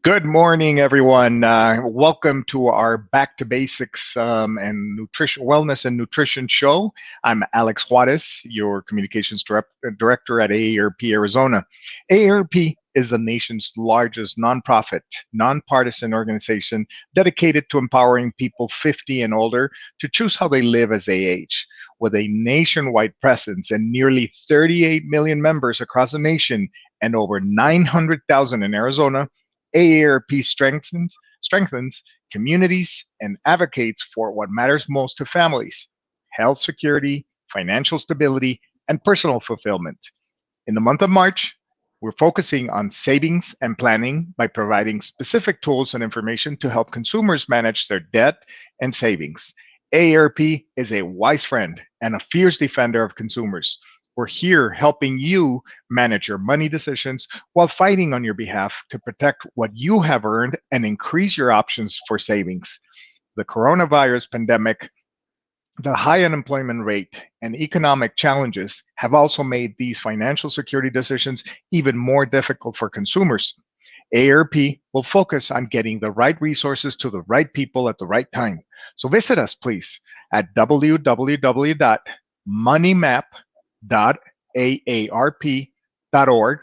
Good morning, everyone. Welcome to our Back to Basics and Nutrition, Wellness and Nutrition show. I'm Alex Juarez, your communications director at AARP Arizona. AARP is the nation's largest nonprofit, nonpartisan organization dedicated to empowering people 50 and older to choose how they live as they age. With a nationwide presence and nearly 38 million members across the nation and over 900,000 in Arizona, AARP strengthens communities and advocates for what matters most to families: health security, financial stability, and personal fulfillment. In the month of March, we're focusing on savings and planning by providing specific tools and information to help consumers manage their debt and savings. AARP is a wise friend and a fierce defender of consumers. We're here helping you manage your money decisions while fighting on your behalf to protect what you have earned and increase your options for savings. The coronavirus pandemic, the high unemployment rate, and economic challenges have also made these financial security decisions even more difficult for consumers. AARP will focus on getting the right resources to the right people at the right time. So visit us, please, at www.moneymap.aarp.org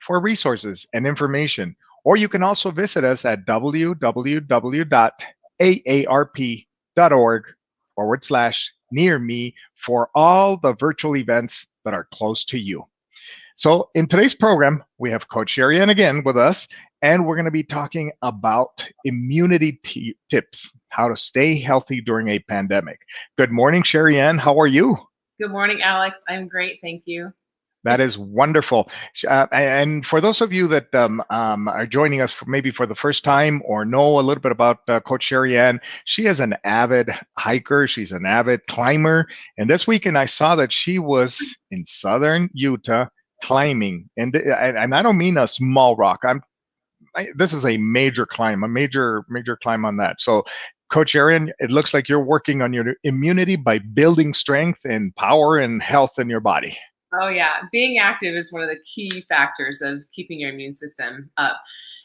for resources and information. Or you can also visit us at www.aarp.org/near me for all the virtual events that are close to you. So in today's program, we have Coach Sherry Ann again with us, and we're going to be talking about immunity tips, how to stay healthy during a pandemic. Good morning, Sherry Ann. How are you? Good morning, Alex. I'm great. Thank you. That is wonderful. And for those of you that are joining us maybe for the first time or know a little bit about Coach Sherry Ann, she is an avid hiker. She's an avid climber. And this weekend, I saw that she was in southern Utah climbing. And I don't mean a small rock. This is a major climb, a major climb on that. So Coach Aaron, it looks like you're working on your immunity by building strength and power and health in your body. Oh, yeah. Being active is one of the key factors of keeping your immune system up.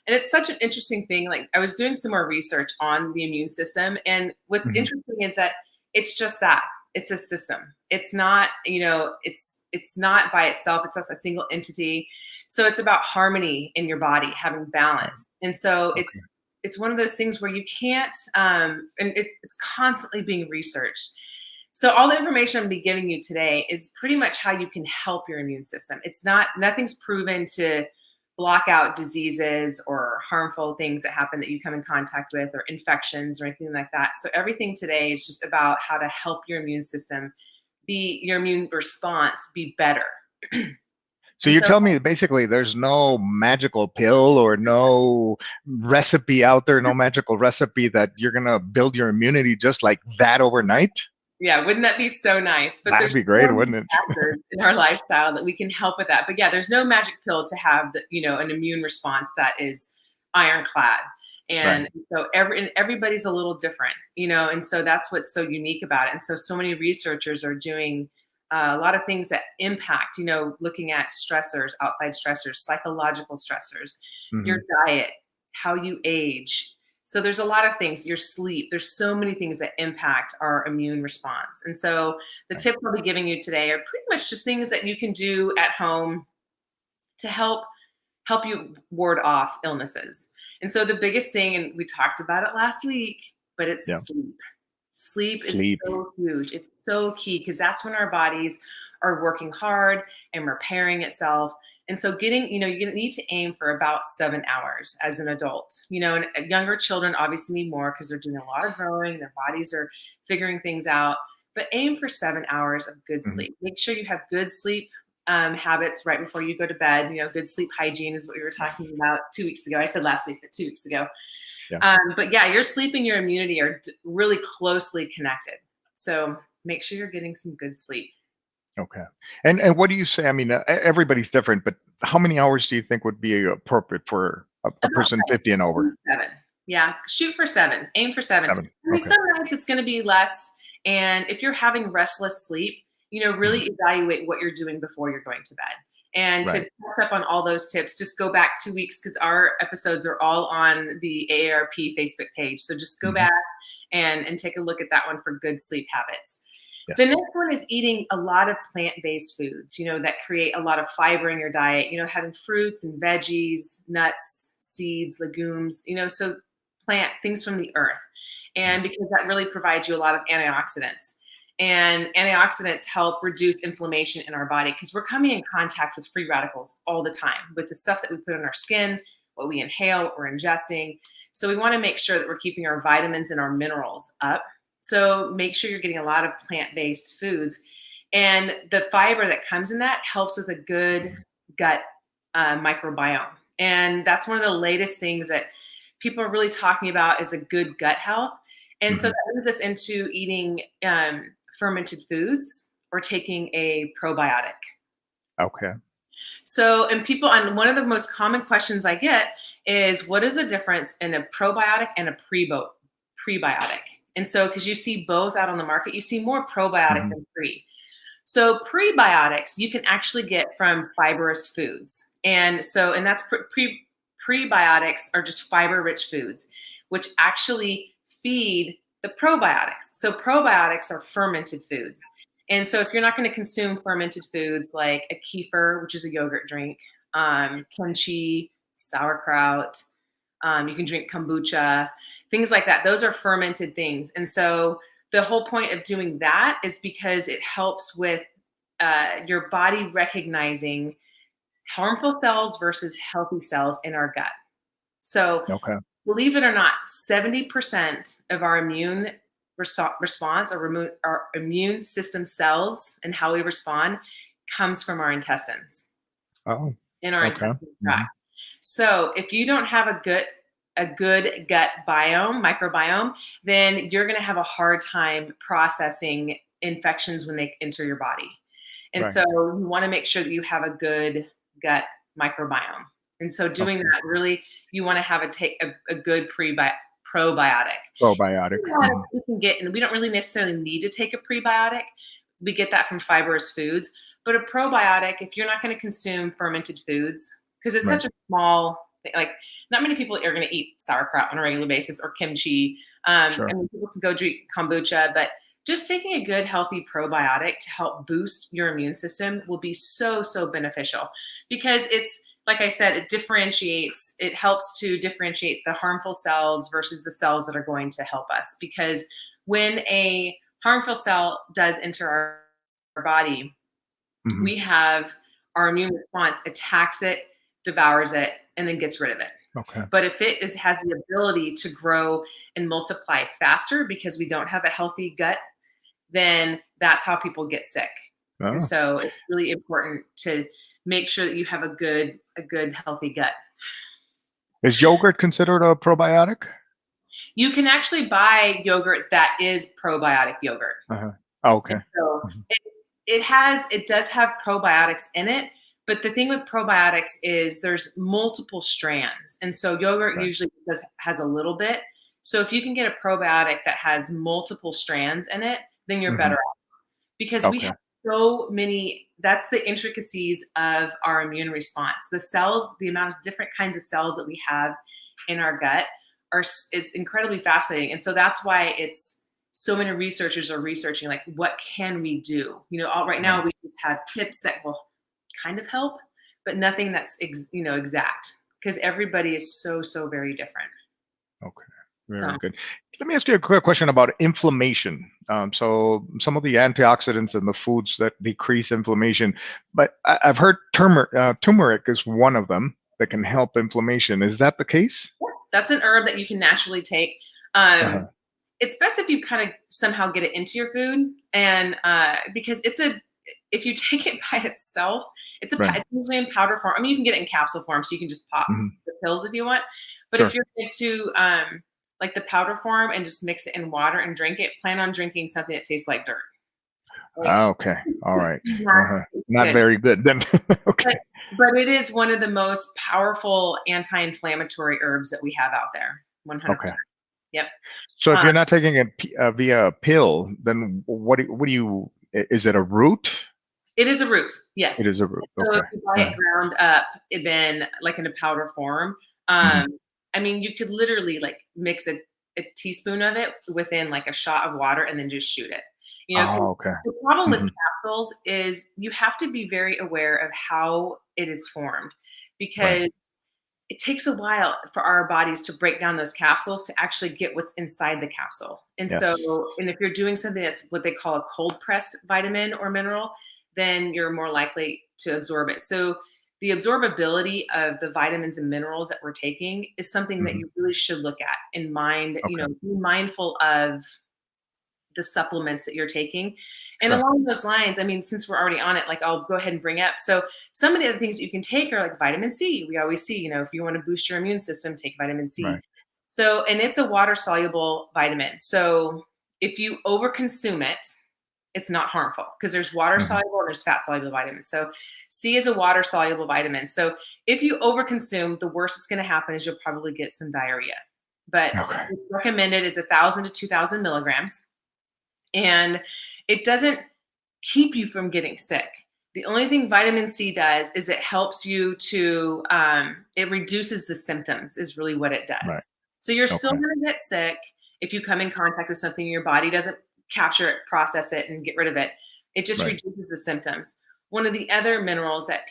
And it's such an interesting thing. Like, I was doing some more research on the immune system. And what's interesting is that it's just that. It's a system. It's not, it's not by itself. It's not a single entity. So it's about harmony in your body, having balance. And so it's one of those things where you can't, and it's constantly being researched. So all the information I'm going to be giving you today is pretty much how you can help your immune system. Nothing's proven to block out diseases or harmful things that happen that you come in contact with, or infections or anything like that. So everything today is just about how to help your immune system your immune response be better. So you're telling me that basically there's no magical pill or no recipe out there, no magical recipe that you're going to build your immunity just like that overnight? Yeah, wouldn't that be so nice? But that'd be great, wouldn't it? Factors in our lifestyle that we can help with that. But yeah, there's no magic pill to have an immune response that is ironclad. And so everybody's a little different, and so that's what's so unique about it. And so many researchers are doing a lot of things that impact, looking at stressors, outside stressors, psychological stressors, your diet, how you age. So there's a lot of things, your sleep, there's so many things that impact our immune response. And so the tips I'll be giving you today are pretty much just things that you can do at home to help you ward off illnesses. And so the biggest thing, and we talked about it last week, but it's sleep. Sleep is so huge. It's so key because that's when our bodies are working hard and repairing itself. And so you need to aim for about 7 hours as an adult. And younger children obviously need more because they're doing a lot of growing, their bodies are figuring things out. But aim for 7 hours of good sleep. Make sure you have good sleep habits right before you go to bed. Good sleep hygiene is what we were talking about 2 weeks ago. I said last week, but 2 weeks ago. Yeah. But yeah, your sleep and your immunity are really closely connected. So make sure you're getting some good sleep. Okay. And what do you say? I mean, everybody's different, but how many hours do you think would be appropriate for a person 50 and over? 7. Yeah. Shoot for 7. Aim for 7. I mean, some nights it's going to be less. And if you're having restless sleep, really evaluate what you're doing before you're going to bed. And to Right. catch up on all those tips, just go back 2 weeks because our episodes are all on the AARP Facebook page. So just go Hmm. back and take a look at that one for good sleep habits. The Yes. next one is eating a lot of plant-based foods, that create a lot of fiber in your diet, having fruits and veggies, nuts, seeds, legumes, so plant things from the earth. And because that really provides you a lot of antioxidants. And antioxidants help reduce inflammation in our body because we're coming in contact with free radicals all the time with the stuff that we put on our skin, what we inhale, what we're ingesting. So we want to make sure that we're keeping our vitamins and our minerals up. So make sure you're getting a lot of plant-based foods. And the fiber that comes in that helps with a good gut microbiome. And that's one of the latest things that people are really talking about is a good gut health. And so Hmm. that leads us into eating fermented foods or taking a probiotic. Okay. So, and one of the most common questions I get is what is the difference in a probiotic and a prebiotic? And so, because you see both out on the market, you see more probiotic Hmm. than pre. So, prebiotics you can actually get from fibrous foods. And so, and that's prebiotics are just fiber rich foods, which actually feed the probiotics. So, probiotics are fermented foods. And so, if you're not going to consume fermented foods like a kefir, which is a yogurt drink, kimchi, sauerkraut, you can drink kombucha, things like that. Those are fermented things. And so, the whole point of doing that is because it helps with your body recognizing harmful cells versus healthy cells in our gut. So, Okay. believe it or not, 70% of our immune response or our immune system cells and how we respond comes from our intestines, Oh, in our okay. intestinal Hmm. tract. So if you don't have a good gut microbiome, then you're going to have a hard time processing infections when they enter your body. And Right. so you want to make sure that you have a good gut microbiome. And so doing Okay. that, really, you want to have a good probiotic. Probiotic. Prebiotics Hmm. we can get, and we don't really necessarily need to take a prebiotic. We get that from fibrous foods. But a probiotic, if you're not going to consume fermented foods, because it's Right. such a small thing, like not many people are going to eat sauerkraut on a regular basis or kimchi. I Sure. mean, people can go drink kombucha, but just taking a good, healthy probiotic to help boost your immune system will be so, so beneficial because it's, like I said, it helps to differentiate the harmful cells versus the cells that are going to help us. Because when a harmful cell does enter our body, Hmm. we have our immune response attacks it, devours it, and then gets rid of it. Okay. But if has the ability to grow and multiply faster because we don't have a healthy gut, then that's how people get sick. And Oh. so it's really important to make sure that you have a good healthy gut. Is yogurt considered a probiotic? You can actually buy yogurt that is probiotic yogurt. Uh-huh. Oh, okay. And so Mhm. it does have probiotics in it, but the thing with probiotics is there's multiple strands. And so yogurt Right. usually has a little bit. So if you can get a probiotic that has multiple strands in it, then you're better Hmm. off because we Okay. have so many. That's the intricacies of our immune response. The cells, the amount of different kinds of cells that we have in our gut is incredibly fascinating. And so that's why it's so many researchers are researching like what can we do? Right Right. now we just have tips that will kind of help, but nothing that's exact because everybody is so so very different. Okay. So Very good. Let me ask you a quick question about inflammation. So some of the antioxidants and the foods that decrease inflammation, but I've heard turmeric is one of them that can help inflammation. Is that the case? that's an herb that you can naturally take. Uh-huh. It's best if you kind of somehow get it into your food, and because if you take it by itself, Right. it's usually in powder form. I mean, you can get it in capsule form, so you can just pop Hmm. the pills if you want. But if Sure. you're into like the powder form and just mix it in water and drink it, plan on drinking something that tastes like dirt. Like Okay. All it's right. not Uh-huh. Not good. very good then. But Okay. but it is one of the most powerful anti-inflammatory herbs that we have out there. Okay. 100%. Yep. So if Uh, you're not taking it via a pill, then what do you, is it a root? It is a root, It yes. is a root. So if Okay. you buy Yeah. it ground up, then like in a powder form, Mhm. I mean, you could literally like mix a teaspoon of it within like a shot of water and then just shoot it. You know, 'cause Oh, okay. the problem with Mhm. capsules is you have to be very aware of how it is formed Right. because it takes a while for our bodies to break down those capsules to actually get what's inside the capsule. And so, Yes. and if you're doing something that's what they call a cold pressed vitamin or mineral, then you're more likely to absorb it. So, the absorbability of the vitamins and minerals that we're taking is something that Mhm. you really should look at and mind, Okay. be mindful of the supplements that you're taking. And Sure. along those lines, I mean, since we're already on it, like I'll go ahead and bring up. So some of the other things that you can take are like vitamin C. We always see, if you want to boost your immune system, take vitamin C. Right. So, and it's a water soluble vitamin. So if you overconsume it, it's not harmful because there's water Mhm. soluble and there's fat soluble vitamins. So C is a water soluble vitamin. So if you overconsume, the worst that's going to happen is you'll probably get some diarrhea. But Okay. what's recommended is 1,000 to 2,000 milligrams, and it doesn't keep you from getting sick. The only thing vitamin C does is it helps you to, it reduces the symptoms, is really what it Right. does. So you're still Okay. going to get sick if you come in contact with something, your body doesn't capture it, process it, and get rid of it. It just Right. reduces the symptoms. One of the other minerals that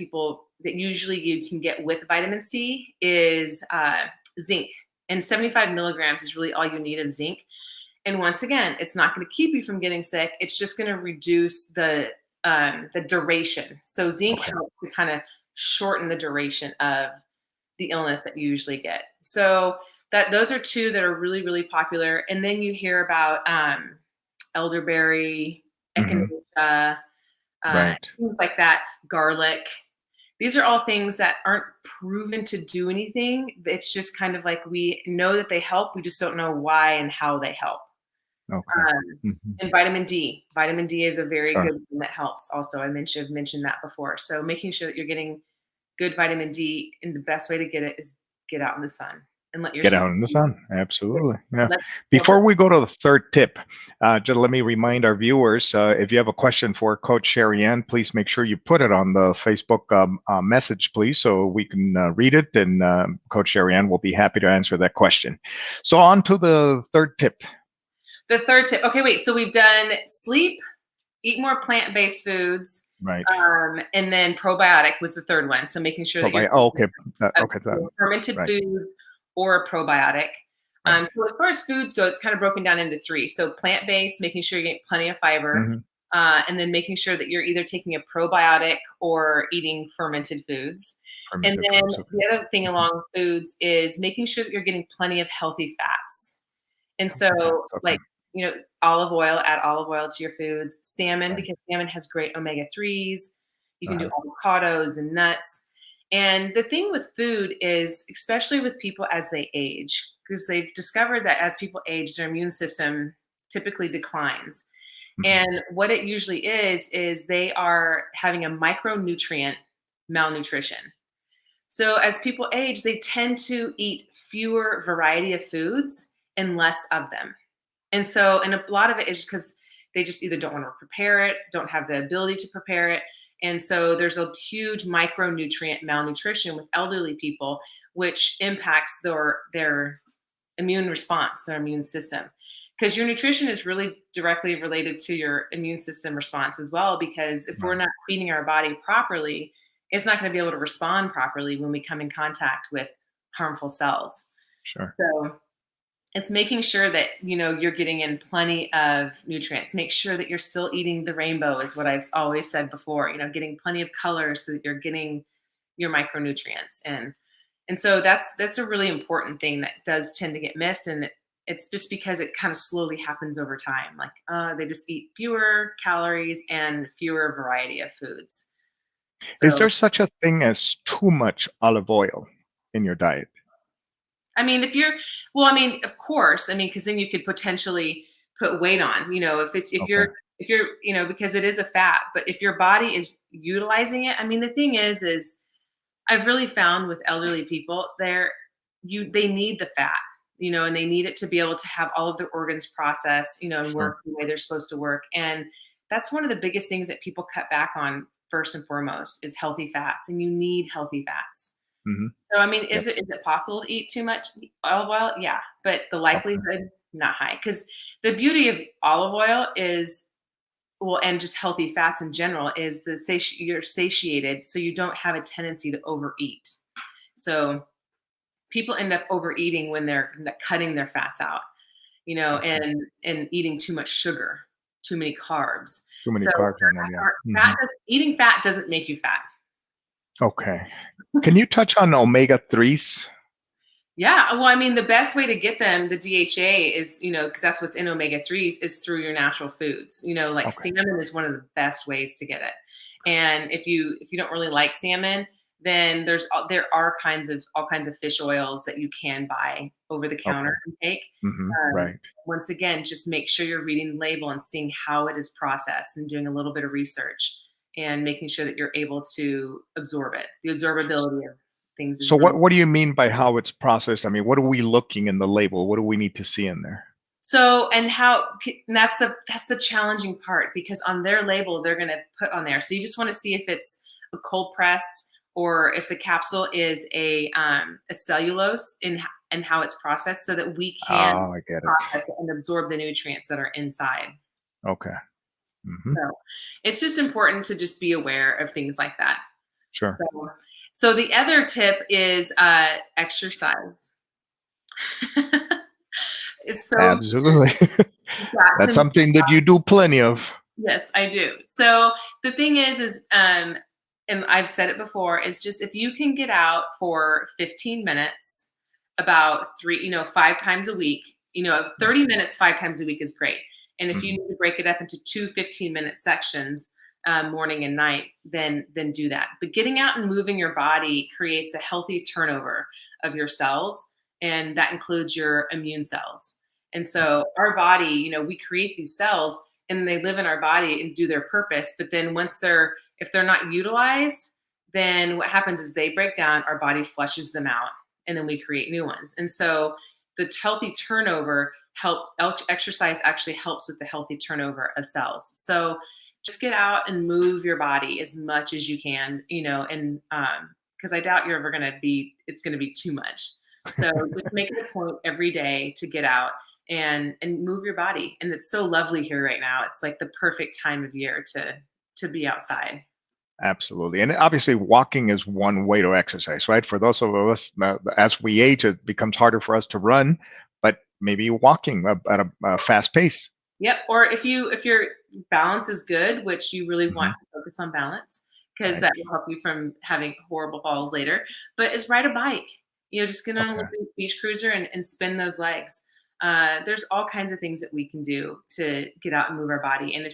usually you can get with vitamin C is zinc. And 75 milligrams is really all you need of zinc. And once again, it's not going to keep you from getting sick. It's just going to reduce the duration. So zinc Okay. helps to kind of shorten the duration of the illness that you usually get. So that those are two that are really, really popular. And then you hear about elderberry, Mhm. echinacea, Right. things like that, garlic. These are all things that aren't proven to do anything. It's just kind of like we know that they help. We just don't know why and how they help. Okay. Um, Mhm. and vitamin D. Vitamin D is a very Sure. good one that helps also. Mentioned that before. So making sure that you're getting good vitamin D, and the best way to get it is get out in the sun and let your Get skin out in the sun. Absolutely. Yeah. let Before we go to the third tip, just let me remind our viewers, if you have a question for Coach Sherry Ann, please make sure you put it on the Facebook message, please, so we can read it, and Coach Sherry Ann will be happy to answer that question. So on to the third tip. the third tip. Okay, wait. So we've done sleep, eat more plant-based foods, Right. and then probiotic was the third one. So making sure that you're Oh, okay. of Okay. fermented Right. foods or a probiotic. Right. So as far as foods go, it's kind of broken down into three. So plant-based, making sure you're getting plenty of fiber, Hmm. and then making sure that you're either taking a probiotic or eating fermented foods. And Fermented then foods. Okay. the other thing Mhm. along foods is making sure that you're getting plenty of healthy fats. And Healthy so, fats. Okay. like, olive oil, add olive oil to your foods. Salmon, Right. because salmon has great omega 3s. You can do Uh-huh. avocados and nuts. And the thing with food is, especially with people as they age, because they've discovered that as people age, their immune system typically declines. Hmm. And what it usually is they are having a micronutrient malnutrition. So as people age, they tend to eat fewer variety of foods and less of them. And a lot of it is because they just either don't want to prepare it, don't have the ability to prepare it. And so there's a huge micronutrient malnutrition with elderly people, which impacts their immune response, their immune system. Because your nutrition is really directly related to your immune system response as well. Because if we're Right. not feeding our body properly, it's not going to be able to respond properly when we come in contact with harmful cells. Sure. So it's making sure that you're getting in plenty of nutrients. Make sure that you're still eating the rainbow is what I've always said before. Getting plenty of colors so that you're getting your micronutrients in. And so that's a really important thing that does tend to get missed, and it's just because it kind of slowly happens over time. Like they just eat fewer calories and fewer variety of foods. Is So there such a thing as too much olive oil in your diet? I mean, well, I mean, of course, I mean, because then you could potentially put weight on, Okay. if you're, because it is a fat, but if your body is utilizing it, I mean, the thing is I've really found with elderly people, they need the fat, and they need it to be able to have all of their organs process, and Sure. work the way they're supposed to work. And that's one of the biggest things that people cut back on first and foremost is healthy fats, and you need healthy fats. Hmm. So, I mean, Yep. is it possible to eat too much olive oil? Yeah, but the Okay. likelihood, not high. Because the beauty of olive oil is, well, and just healthy fats in general, is you're satiated, so you don't have a tendency to overeat. So people end up overeating when they're cutting their fats out, Okay. and eating too much sugar, too many carbs. Too many So carbs on them. Yeah. Hmm. eating fat doesn't make you fat. Okay. Can you touch on omega threes? Yeah, well, I mean, the best way to get them, the DHA is, because that's what's in omega 3s, is through your natural foods. Like Okay. salmon is one of the best ways to get it. And if you don't really like salmon, then there are all kinds of fish oils that you can buy over the Okay. counter and take. Hmm. Um, Right. Once again, just make sure you're reading the label and seeing how it is processed and doing a little bit of research and making sure that you're able to absorb it. The absorbability of things is So really. what do you mean by how it's processed? I mean, what are we looking in the label? What do we need to see in there? So, and that's the challenging part, because on their label they're going to put on there. So you just want to see if it's a cold pressed, or if the capsule is a cellulose and how it's processed, so that we can Oh, I get it. process it and absorb the nutrients that are inside. Okay. Hmm. So it's just important to just be aware of things like that. Sure. So, the other tip is exercise. It's so Absolutely. That's yeah. something that you do plenty of. Yes, I do. So the thing is, and I've said it before, is just if you can get out for 15 minutes, about 5 times a week, 30 minutes 5 times a week is great. And if you Mhm. need to break it up into two 15-minute sections, morning and night, then do that. But getting out and moving your body creates a healthy turnover of your cells, and that includes your immune cells. And so our body, we create these cells, and they live in our body and do their purpose. But then if they're not utilized, then what happens is they break down, our body flushes them out, and then we create new ones. And so the healthy turnover exercise actually helps with the healthy turnover of cells. So just get out and move your body as much as you can, and because I doubt you're ever it's going to be too much. So just make it a point every day to get out and move your body. And it's so lovely here right now. It's like the perfect time of year to be outside. Absolutely. And obviously, walking is one way to exercise, right? For those of us, as we age, it becomes harder for us to run, but maybe walking at a fast pace. Yep. Or if your balance is good, which you really want Hmm. to focus on balance, because Right. that will help you from having horrible falls later. But is ride a bike. Just get on a Okay. little beach cruiser and spin those legs. There's all kinds of things that we can do to get out and move our body. And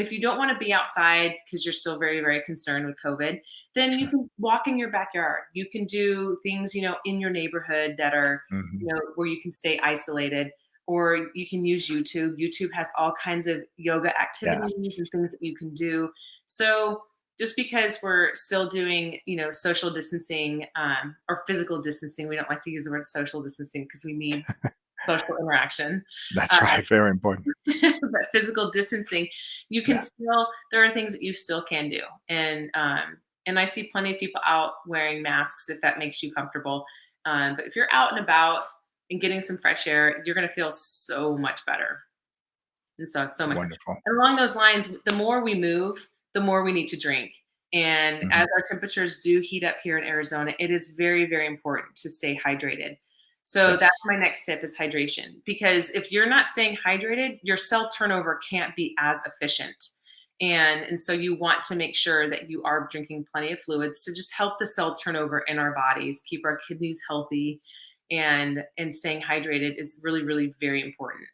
if you don't want to be outside because you're still very, very concerned with COVID, then you Sure. can walk in your backyard. You can do things, in your neighborhood that are, Hmm. where you can stay isolated, or you can use YouTube. YouTube has all kinds of yoga activities Yes. and things that you can do. So just because we're still doing, social distancing, or physical distancing, we don't like to use the word social distancing because we need social interaction. That's Uh, right. Very important. but physical distancing, Yeah. there are things that you still can do. And I see plenty of people out wearing masks if that makes you comfortable. But if you're out and about and getting some fresh air, you're going to feel so much better. And so much. Wonderful. And along those lines, the more we move, the more we need to drink. And Hmm. as our temperatures do heat up here in Arizona, it is very, very important to stay hydrated. So that's Yes. my next tip, is hydration. Because if you're not staying hydrated, your cell turnover can't be as efficient. And so you want to make sure that you are drinking plenty of fluids to just help the cell turnover in our bodies, keep our kidneys healthy, and staying hydrated is really, really very important,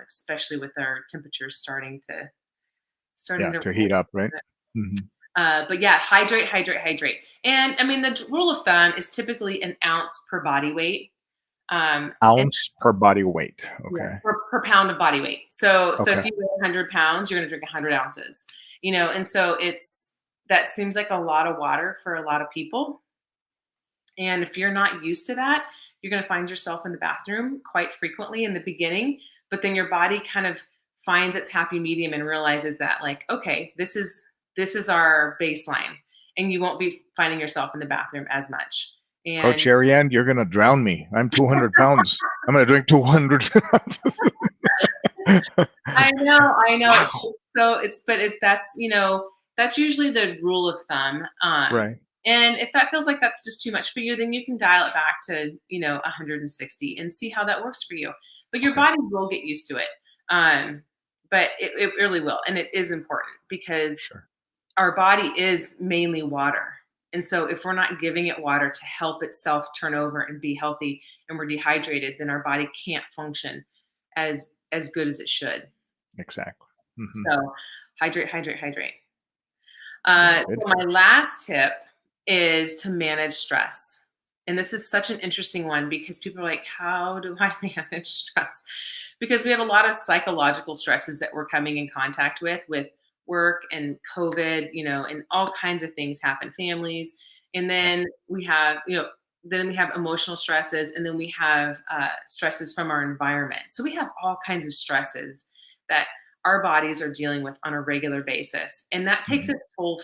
especially with our temperatures starting Yeah. to To heat up, right? Hmm. but yeah, hydrate, hydrate, hydrate. And I mean, the rule of thumb is typically an ounce per body weight. And Ounce per body weight. yeah, Okay. per pound of body weight. So Okay. if you weigh 100 pounds, you're going to drink 100 ounces. And so that seems like a lot of water for a lot of people. And if you're not used to that, you're going to find yourself in the bathroom quite frequently in the beginning, but then your body kind of finds its happy medium and realizes that, like, okay, this is our baseline, and you won't be finding yourself in the bathroom as much. Coach And Sherry Ann, you're going to drown me. I'm 200 pounds. I'm going to drink 200. I know, I know. Wow. That's, that's usually the rule of thumb. Right. And if that feels like that's just too much for you, then you can dial it back to, 160 and see how that works for you. But your Okay. body will get used to it. But it really will. And it is important because Sure. our body is mainly water. And so if we're not giving it water to help itself turn over and be healthy, and we're dehydrated, then our body can't function as good as it should. Exactly. Hmm. So hydrate, hydrate, hydrate. Very So good. my last tip is to manage stress. And this is such an interesting one because people are like, how do I manage stress? Because we have a lot of psychological stresses that we're coming in contact with work and COVID, and all kinds of things happen, families. And then we have, emotional stresses, and then we have stresses from our environment. So we have all kinds of stresses that our bodies are dealing with on a regular basis. And that takes Mhm. its toll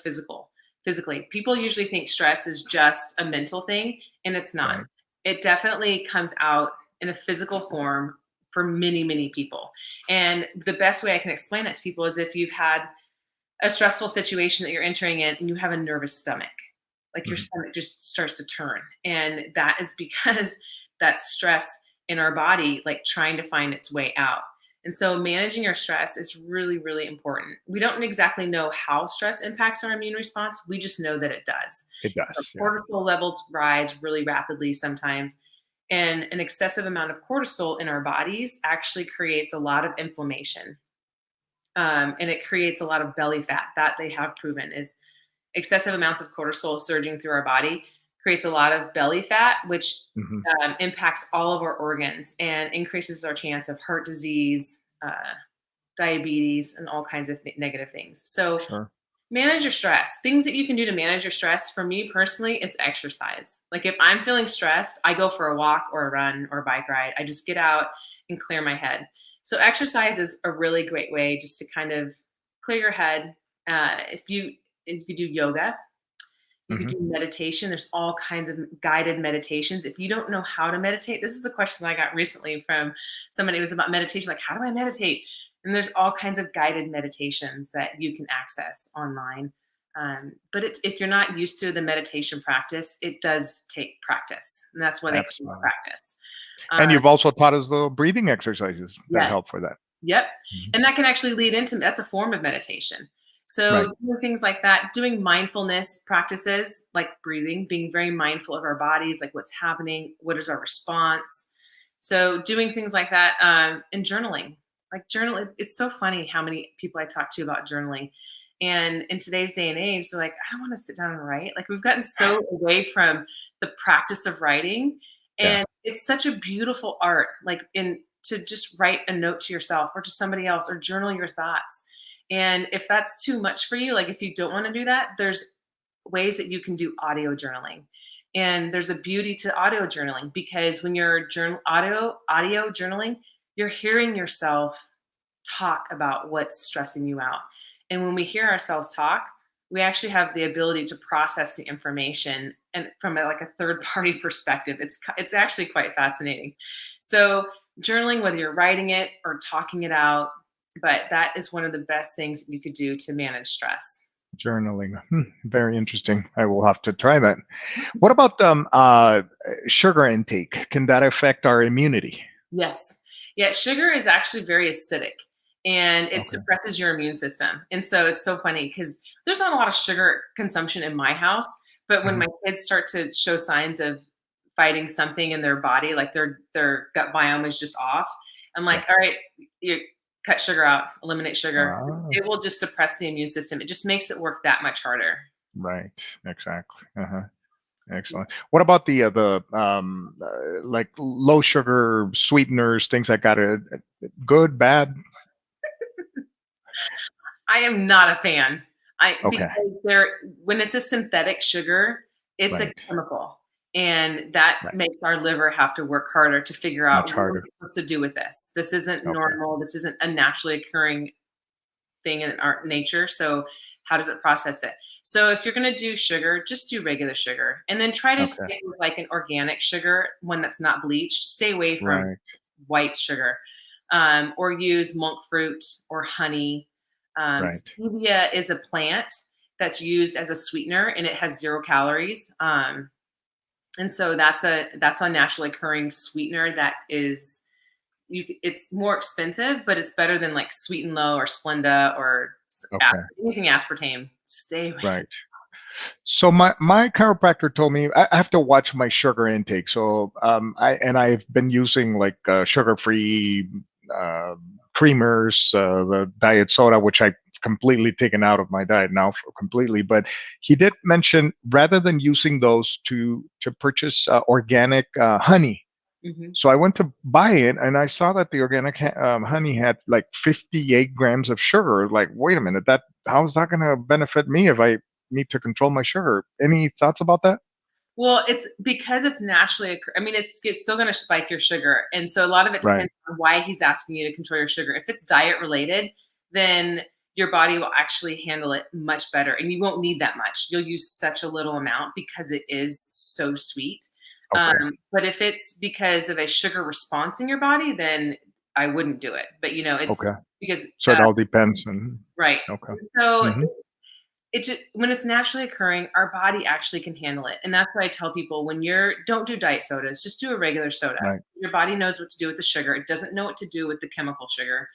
physically. People usually think stress is just a mental thing, and it's not. Right. It definitely comes out in a physical form for many, many people. And the best way I can explain it to people is if you've had a stressful situation that you're entering in and you have a nervous stomach, like your Mhm. stomach just starts to turn. And that is because that's stress in our body, like trying to find its way out. And so managing our stress is really, really important. We don't exactly know how stress impacts our immune response. We just know that it does. It Our does. Yeah. cortisol levels rise really rapidly sometimes. And an excessive amount of cortisol in our bodies actually creates a lot of inflammation. And it creates a lot of belly fat. That they have proven is excessive amounts of cortisol surging through our body creates a lot of belly fat, which Hmm. impacts all of our organs and increases our chance of heart disease, diabetes, and all kinds of negative things. So Sure. manage your stress. Things that you can do to manage your stress. For me personally, it's exercise. Like if I'm feeling stressed, I go for a walk or a run or a bike ride. I just get out and clear my head. So exercise is a really great way just to kind of clear your head. If you do yoga, you could Hmm. do meditation. There's all kinds of guided meditations. If you don't know how to meditate, this is a question I got recently from somebody. It was about meditation, like, how do I meditate? And there's all kinds of guided meditations that you can access online. If you're not used to the meditation practice, it does take practice. And that's why they call it Absolutely. practice. And Um, you've also taught us the breathing exercises that yes. help for that. Yep. Mhm. And that can actually lead into that's a form of meditation. Right. So doing things like that, doing mindfulness practices like breathing, being very mindful of our bodies, like what's happening, what is our response. So doing things like that, and journaling. Like journal, it's so funny how many people I talk to about journaling. And in today's day and age, they're like, I don't want to sit down and write. Like we've gotten so away from the practice of writing. Yeah. And it's such a beautiful art. Like in to just write a note to yourself or to somebody else or journal your thoughts. And if that's too much for you, like if you don't want to do that, there's ways that you can do audio journaling. And there's a beauty to audio journaling because when you're audio journaling, you're hearing yourself talk about what's stressing you out. And when we hear ourselves talk, we actually have the ability to process the information and from like a third party perspective. It's actually quite fascinating. So journaling, whether you're writing it or talking it out, but that is one of the best things you could do to manage stress. Journaling. Very interesting. I will have to try that. What about sugar intake? Can that affect our immunity? Yes. Yeah, sugar is actually very acidic and it Okay. suppresses your immune system. And so it's so funny because there's not a lot of sugar consumption in my house, but when Hmm. my kids start to show signs of fighting something in their body, like their gut biome is just off, I'm like, Yeah. all right, you cut sugar out, eliminate sugar. Ah, It will just suppress the immune system. It just makes it work that much harder. right. Exactly. Uh-huh. Excellent. What about like low sugar sweeteners, things like that? Good, bad? I am not a fan. I Okay. because they're when it's a synthetic sugar, it's a Right. chemical, and that Right. makes our liver have to work harder to figure Much out what are harder. we supposed to do with this. This isn't Okay. normal. This isn't a naturally occurring thing in our nature. So How does it process it? So if you're going to do sugar, just do regular sugar, and then try to Okay. stay with like an organic sugar, one that's not bleached. Stay away from Right. white sugar, or use monk fruit or honey. Right. Stevia is a plant that's used as a sweetener, and it has 0 calories. And so that's a naturally occurring sweetener that is it's more expensive, but it's better than like Sweet and Low or Splenda or Okay. anything aspartame. Stay away from. Right. So my chiropractor told me I have to watch my sugar intake. So I've been using like sugar-free uh, creamers, the diet soda, which I completely taken out of my diet now completely. But he did mention rather than using those to purchase organic honey. Mhm. So I went to buy it, and I saw that the organic honey had like 58 grams of sugar. Like, wait a minute, that how is that going to benefit me if I need to control my sugar? Any thoughts about that? Well, it's because it's naturally I mean, it's still gonna spike your sugar, and so a lot of it Right. depends on why he's asking you to control your sugar. If it's diet related, then your body will actually handle it much better, and you won't need that much. You'll use such a little amount because it is so sweet. Okay. But if it's because of a sugar response in your body, then I wouldn't do it. But, it's Okay. because, So it all depends. And right. okay. So Hmm. it just when it's naturally occurring, our body actually can handle it. And that's why I tell people don't do diet sodas, just do a regular soda. Right. Your body knows what to do with the sugar. It doesn't know what to do with the chemical sugar.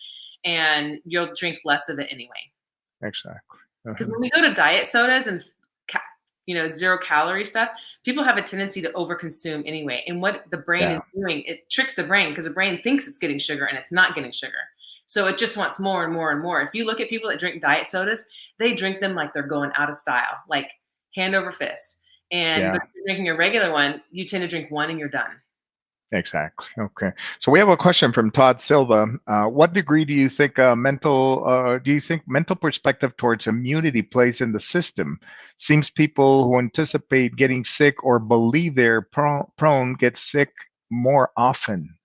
And you'll drink less of it anyway. Exactly. Because Uh-huh. when we go to diet sodas and 0 calorie stuff, people have a tendency to overconsume anyway. And what the brain is Yeah. doing, it tricks the brain because the brain thinks it's getting sugar and it's not getting sugar. So it just wants more and more and more. If you look at people that drink diet sodas, they drink them like they're going out of style, like hand over fist. But Yeah. if you're drinking a regular one, you tend to drink one and you're done. Exactly. Okay. So we have a question from Todd Silva. What degree do you think mental perspective towards immunity plays in the system? Seems people who anticipate getting sick or believe they're prone get sick more often.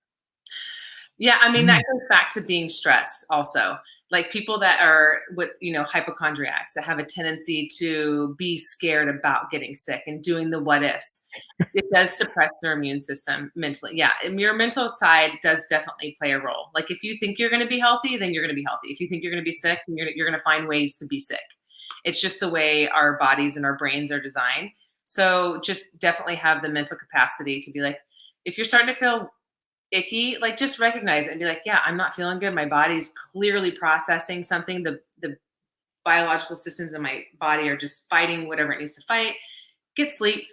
Yeah, I mean, Mm, that goes back to being stressed also. Like people that are with, hypochondriacs that have a tendency to be scared about getting sick and doing the what ifs. It does suppress their immune system mentally. Yeah, and your mental side does definitely play a role. Like if you think you're going to be healthy, then you're going to be healthy. If you think you're going to be sick, then you're going to find ways to be sick. It's just the way our bodies and our brains are designed. So just definitely have the mental capacity to be like, if you're starting to feel icky, like just recognize it and be like, yeah, I'm not feeling good. My body's clearly processing something. The biological systems in my body are just fighting whatever it needs to fight. Get sleep,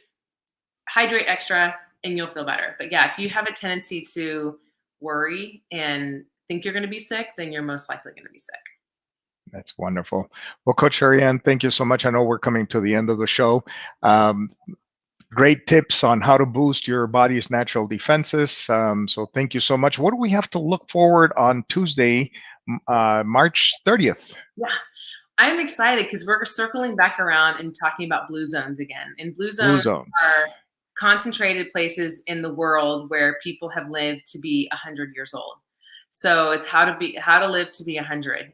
hydrate extra, and you'll feel better. But yeah, if you have a tendency to worry and think you're going to be sick, then you're most likely going to be sick. that's wonderful. Well, Coach Ariane, thank you so much. I know we're coming to the end of the show. Um, Great tips on how to boost your body's natural defenses. So thank you so much. What do we have to look forward on Tuesday, March 30th? Yeah. I'm excited because we're circling back around and talking about blue zones again. And blue Blue zones zones. are concentrated places in the world where people have lived to be 100 years old. So it's how to live to be 100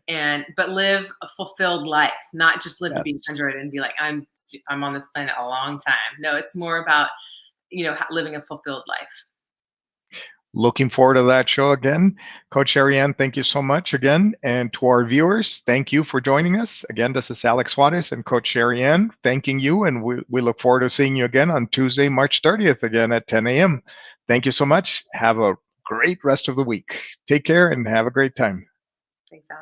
but live a fulfilled life, not just live to be Yes. 100 and be like I'm on this planet a long time. No, it's more about living a fulfilled life. Looking forward to that show again. Coach Ariane, thank you so much again. And to our viewers, thank you for joining us. Again, this is Alex Juarez and Coach Ariane thanking you. And we look forward to seeing you again on Tuesday, March 30th, again at 10 a.m. Thank you so much. Have a great rest of the week. Take care and have a great time. Thanks, Alex.